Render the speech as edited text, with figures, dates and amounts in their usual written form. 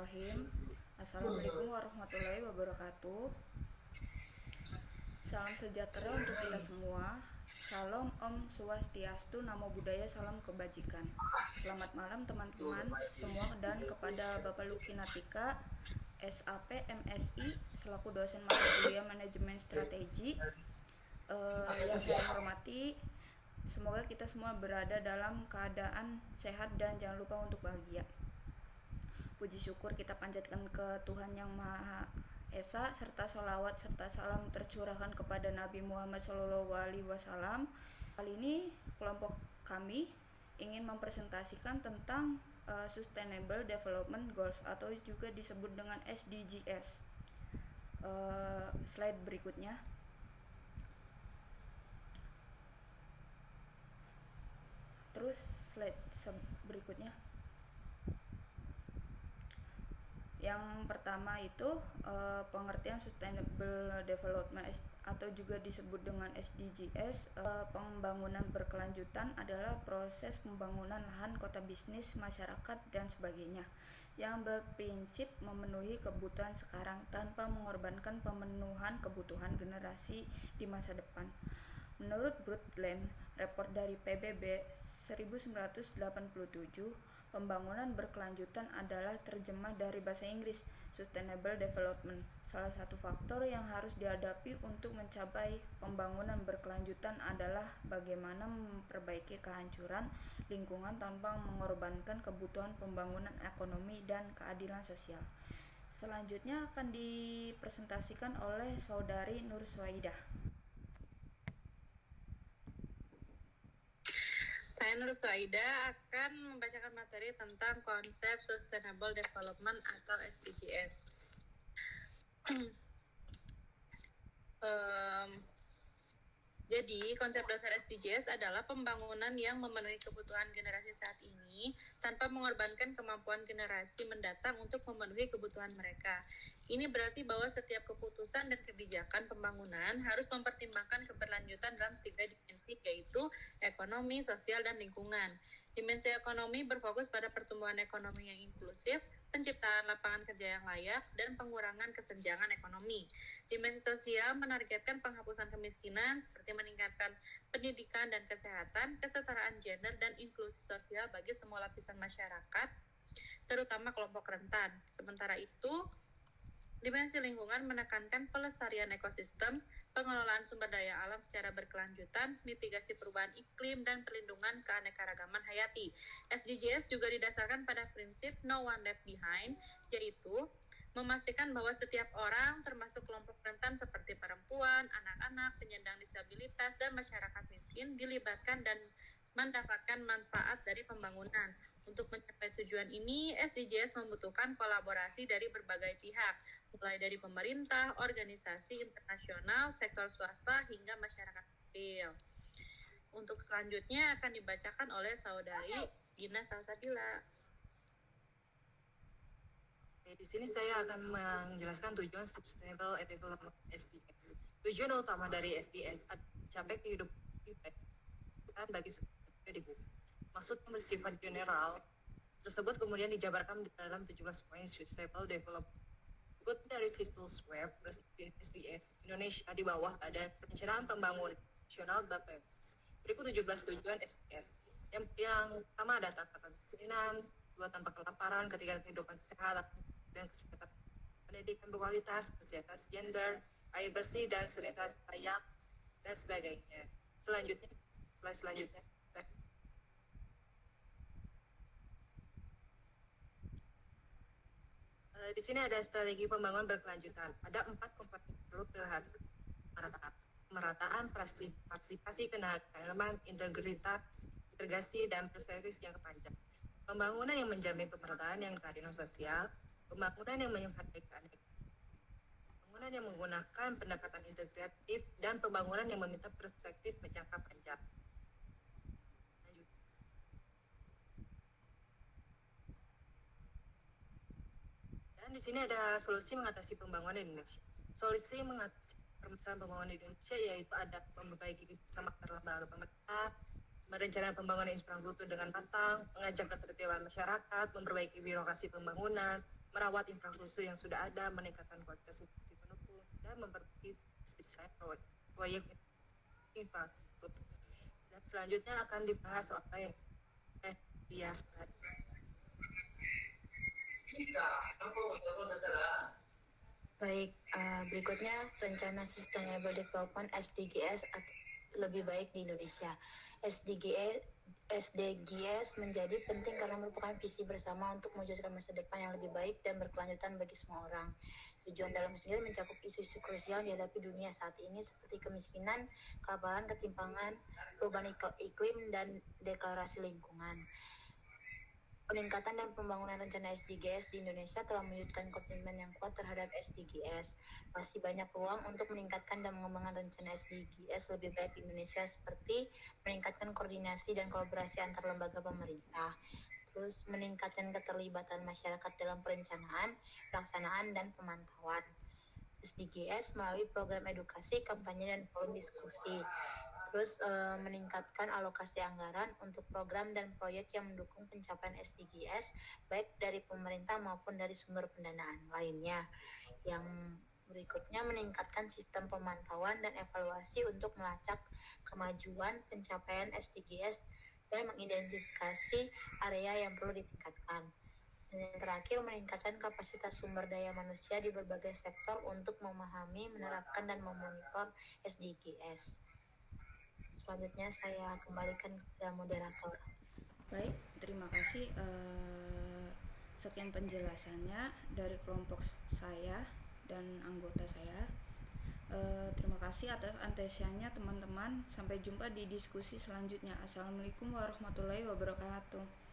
Bismillahirrahmanirrahim. Assalamualaikum warahmatullahi wabarakatuh. Salam sejahtera untuk kita semua. Salam Om Swastiastu, Namo Buddhaya, salam kebajikan. Selamat malam teman-teman semua, dan kepada Bapak Luki Natika, SAP MSI, selaku dosen mata kuliah manajemen strategi, yang saya hormati. Semoga kita semua berada dalam keadaan sehat dan jangan lupa untuk bahagia. Puji syukur kita panjatkan ke Tuhan Yang Maha Esa, serta sholawat serta salam tercurahkan kepada Nabi Muhammad SAW. Kali ini kelompok kami ingin mempresentasikan tentang Sustainable Development Goals atau juga disebut dengan SDGs. Slide berikutnya. Terus slide berikutnya. Yang pertama itu pengertian Sustainable Development atau juga disebut dengan SDGs. Pembangunan berkelanjutan adalah proses pembangunan lahan, kota, bisnis, masyarakat, dan sebagainya yang berprinsip memenuhi kebutuhan sekarang tanpa mengorbankan pemenuhan kebutuhan generasi di masa depan. Menurut Brundtland Report dari PBB 1987, pembangunan berkelanjutan adalah terjemah dari bahasa Inggris Sustainable Development. Salah satu faktor yang harus dihadapi untuk mencapai pembangunan berkelanjutan adalah bagaimana memperbaiki kehancuran lingkungan tanpa mengorbankan kebutuhan pembangunan ekonomi dan keadilan sosial. Selanjutnya akan dipresentasikan oleh Saudari Nur Swaidah. Saya Nur Swaida akan membacakan materi tentang konsep Sustainable Development atau SDGs. Jadi, konsep dasar SDGs adalah pembangunan yang memenuhi kebutuhan generasi saat ini tanpa mengorbankan kemampuan generasi mendatang untuk memenuhi kebutuhan mereka. Ini berarti bahwa setiap keputusan dan kebijakan pembangunan harus mempertimbangkan keberlanjutan dalam 3 dimensi, yaitu ekonomi, sosial, dan lingkungan. Dimensi ekonomi berfokus pada pertumbuhan ekonomi yang inklusif, penciptaan lapangan kerja yang layak, dan pengurangan kesenjangan ekonomi. Dimensi sosial menargetkan penghapusan kemiskinan seperti meningkatkan pendidikan dan kesehatan, kesetaraan gender, dan inklusi sosial bagi semua lapisan masyarakat, terutama kelompok rentan. Sementara itu, dimensi lingkungan menekankan pelestarian ekosistem, pengelolaan sumber daya alam secara berkelanjutan, mitigasi perubahan iklim, dan perlindungan keanekaragaman hayati. SDGs juga didasarkan pada prinsip No One Left Behind, yaitu memastikan bahwa setiap orang, termasuk kelompok rentan seperti perempuan, anak-anak, penyandang disabilitas, dan masyarakat miskin, dilibatkan dan mendapatkan manfaat dari pembangunan. Untuk mencapai tujuan ini, SDGs membutuhkan kolaborasi dari berbagai pihak, mulai dari pemerintah, organisasi internasional, sektor swasta, hingga masyarakat sipil. Untuk selanjutnya akan dibacakan oleh Saudari Gina Salsabila. Di sini saya akan menjelaskan tujuan Sustainable Development SDGs. Tujuan utama dari SDGs adalah mencapai kehidupan bagi semua di bumi. Maksudnya bersifat general, tersebut kemudian dijabarkan dalam 17 poin Sustainable Development. Berikut dari situs web SDGs Indonesia di bawah ada perencanaan pembangunan nasional BAPENS. Berikut 17 tujuan SDGs. Yang pertama ada tanpa kemiskinan, 2 tanpa kelaparan, ketiga kehidupan sehat dan kesehatan, pendidikan berkualitas, kesehatan gender, air bersih dan sanitasi layak, dan sebagainya. Selanjutnya. Di sini ada strategi pembangunan berkelanjutan. Ada 4 komponen perlu perhatian: pemerataan, partisipasi, kenalan, integritas, integrasi, dan perspektif jangka panjang. Pembangunan yang menjamin pemerataan yang keadilan sosial, pembangunan yang menghargai pembangunan yang menggunakan pendekatan integratif, dan pembangunan yang meminta perspektif jangka panjang. Dan di sini ada solusi mengatasi pembangunan di Indonesia. Solusi mengatasi permasalahan pembangunan di Indonesia yaitu ada memperbaiki kerjasama antar lembaga pemerintah, merencanakan pembangunan infrastruktur dengan matang, mengajak ketertiban masyarakat, memperbaiki birokrasi pembangunan, merawat infrastruktur yang sudah ada, meningkatkan kualitas fungsi pendukung, dan memperbaiki desain proyek infrastruktur. Dan selanjutnya akan dibahas oleh Dia Supradi. Baik, berikutnya rencana Sustainable Development SDGs lebih baik di Indonesia. SDGs menjadi penting karena merupakan visi bersama untuk mewujudkan masa depan yang lebih baik dan berkelanjutan bagi semua orang. Tujuan dalam sendiri mencakup isu-isu krusial yang dihadapi dunia saat ini seperti kemiskinan, kelaparan, ketimpangan, perubahan iklim, dan deklarasi lingkungan. Peningkatan dan pembangunan rencana SDGs di Indonesia telah mewujudkan komitmen yang kuat terhadap SDGs. Masih banyak peluang untuk meningkatkan dan mengembangkan rencana SDGs lebih baik di Indonesia seperti meningkatkan koordinasi dan kolaborasi antar lembaga pemerintah, terus meningkatkan keterlibatan masyarakat dalam perencanaan, pelaksanaan, dan pemantauan SDGs melalui program edukasi, kampanye, dan forum diskusi. Terus meningkatkan alokasi anggaran untuk program dan proyek yang mendukung pencapaian SDGs baik dari pemerintah maupun dari sumber pendanaan lainnya. Yang berikutnya meningkatkan sistem pemantauan dan evaluasi untuk melacak kemajuan pencapaian SDGs dan mengidentifikasi area yang perlu ditingkatkan. Dan yang terakhir meningkatkan kapasitas sumber daya manusia di berbagai sektor untuk memahami, menerapkan, dan memonitor SDGs. Selanjutnya saya kembalikan kepada moderator. Baik, terima kasih. Sekian penjelasannya dari kelompok saya dan anggota saya. Terima kasih atas antusiasnya teman-teman. Sampai jumpa di diskusi selanjutnya. Assalamualaikum warahmatullahi wabarakatuh.